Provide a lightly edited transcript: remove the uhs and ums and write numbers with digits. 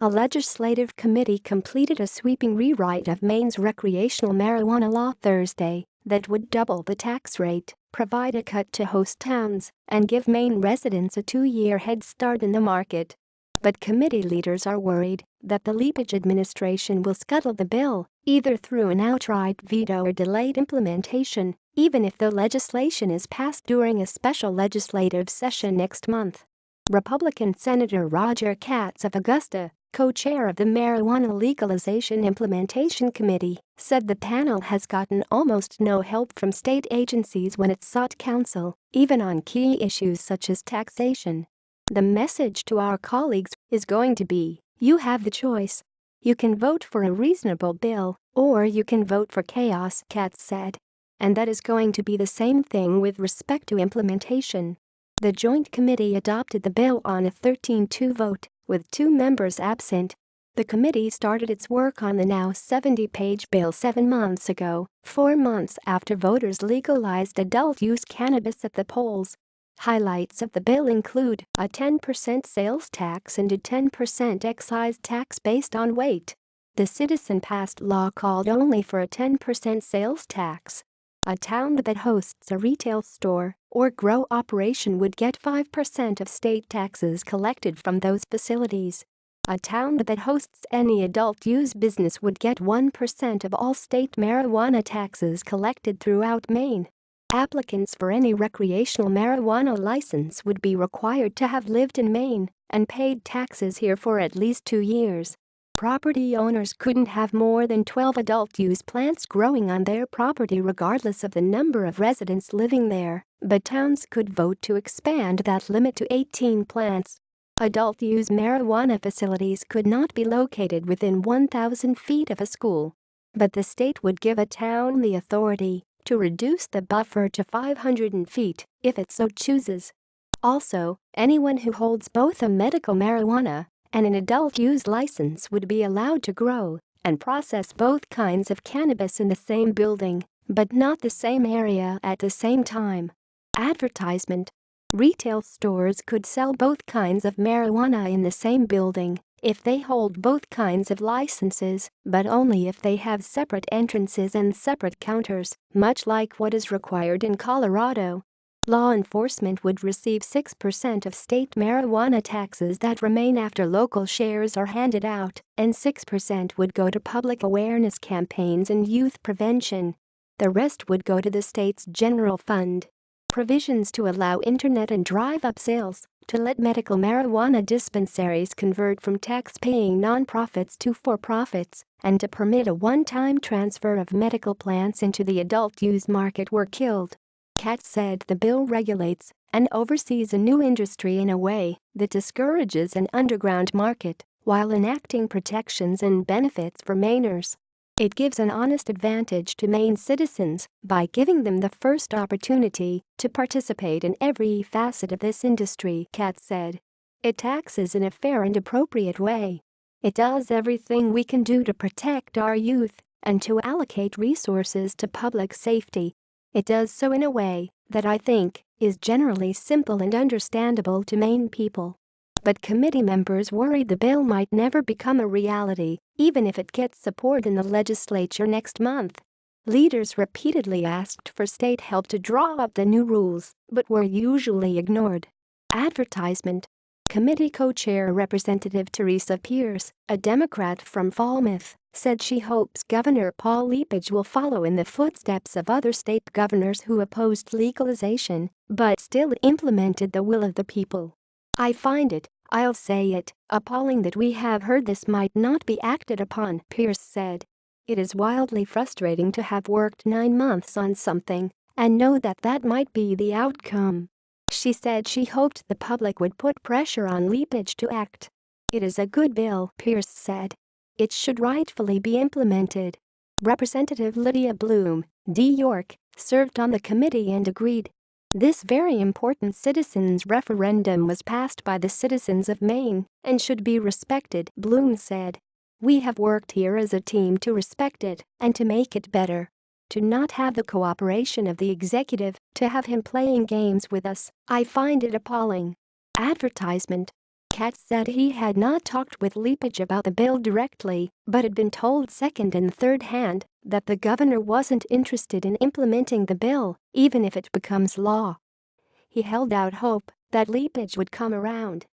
A legislative committee completed a sweeping rewrite of Maine's recreational marijuana law Thursday that would double the tax rate, provide a cut to host towns, and give Maine residents a 2-year head start in the market. But committee leaders are worried that the LePage administration will scuttle the bill, either through an outright veto or delayed implementation, even if the legislation is passed during a special legislative session next month. Republican Senator Roger Katz of Augusta, co-chair of the Marijuana Legalization Implementation Committee, said the panel has gotten almost no help from state agencies when it sought counsel, even on key issues such as taxation. The message to our colleagues is going to be, you have the choice. You can vote for a reasonable bill, or you can vote for chaos, Katz said. And that is going to be the same thing with respect to implementation. The Joint Committee adopted the bill on a 13-2 vote, with 2 members absent. The committee started its work on the now 70-page bill 7 months ago, 4 months after voters legalized adult-use cannabis at the polls. Highlights of the bill include a 10% sales tax and a 10% excise tax based on weight. The citizen-passed law called only for a 10% sales tax. A town that hosts a retail store or grow operation would get 5% of state taxes collected from those facilities. A town that hosts any adult-use business would get 1% of all state marijuana taxes collected throughout Maine. Applicants for any recreational marijuana license would be required to have lived in Maine and paid taxes here for at least 2 years. Property owners couldn't have more than 12 adult-use plants growing on their property regardless of the number of residents living there, but towns could vote to expand that limit to 18 plants. Adult-use marijuana facilities could not be located within 1,000 feet of a school. But the state would give a town the authority to reduce the buffer to 500 feet if it so chooses. Also, anyone who holds both a medical marijuana and an adult-use license would be allowed to grow and process both kinds of cannabis in the same building, but not the same area at the same time. Advertisement. Retail stores could sell both kinds of marijuana in the same building if they hold both kinds of licenses, but only if they have separate entrances and separate counters, much like what is required in Colorado. Law enforcement would receive 6% of state marijuana taxes that remain after local shares are handed out, and 6% would go to public awareness campaigns and youth prevention. The rest would go to the state's general fund. Provisions to allow internet and drive-up sales, to let medical marijuana dispensaries convert from tax-paying nonprofits to for-profits, and to permit a one-time transfer of medical plants into the adult-use market were killed. Katz said the bill regulates and oversees a new industry in a way that discourages an underground market while enacting protections and benefits for Mainers. It gives an honest advantage to Maine citizens by giving them the first opportunity to participate in every facet of this industry, Katz said. It taxes in a fair and appropriate way. It does everything we can do to protect our youth and to allocate resources to public safety. It does so in a way that I think is generally simple and understandable to Maine people. But committee members worry the bill might never become a reality, even if it gets support in the legislature next month. Leaders repeatedly asked for state help to draw up the new rules, but were usually ignored. Advertisement. Committee co-chair Representative Teresa Pierce, a Democrat from Falmouth, said she hopes Governor Paul LePage will follow in the footsteps of other state governors who opposed legalization but still implemented the will of the people. I find it, I'll say it, appalling that we have heard this might not be acted upon, Pierce said. It is wildly frustrating to have worked 9 months on something and know that that might be the outcome. She said she hoped the public would put pressure on LePage to act. It is a good bill, Pierce said. It should rightfully be implemented. Representative Lydia Bloom, D. York, served on the committee and agreed. This very important citizens' referendum was passed by the citizens of Maine and should be respected, Bloom said. We have worked here as a team to respect it and to make it better. To not have the cooperation of the executive, to have him playing games with us, I find it appalling. Advertisement. Katz said he had not talked with LePage about the bill directly, but had been told second and third hand that the governor wasn't interested in implementing the bill, even if it becomes law. He held out hope that LePage would come around